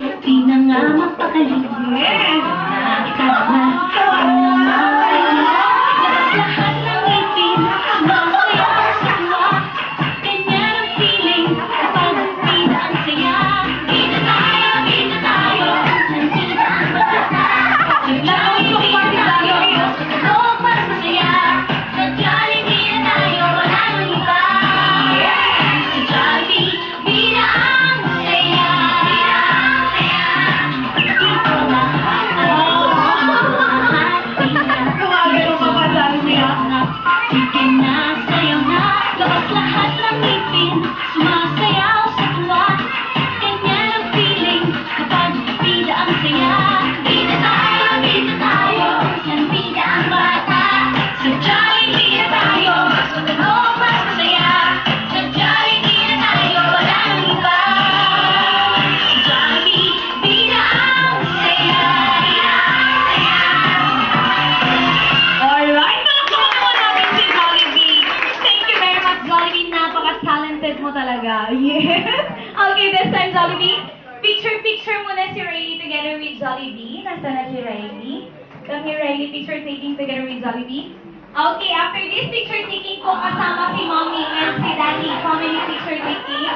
Di na nga mapakali. Nakakatawa na lahat ng ngipin, masaya sa tuwa. Ganyan ang feeling kapag bida ang saya. Bida tayo, nandito ang bata. Bida tayo, oh, mas masaya. Sa Jollibee na tayo, wala nang iba. Sa Jollibee, bida ang saya. Dito lahat sige na, sayaw na, labas lahat ng ngipin, sumasayaw sa tuwa. Ganyan ang feeling kapag bida ang saya. Bida tayo, nandito ang bata. Sa Jollibee na tayo, oh, mas masaya. Sa Jollibee na tayo, wala nang iba. Sa Jollibee, bida ang saya. Alright, palakpakan naman natin si Jollibee. Thank you very much, Jollibee. Napaka-talented mo talaga. Yes. Okay, this time, Jollibee. Picture muna si Riley together with Jollibee. Nasaan na si Riley? Come here, Riley. Picture taking together with Jollibee. Okay, after this picture taking po, kasama si Mommy and si Daddy. Family picture taking.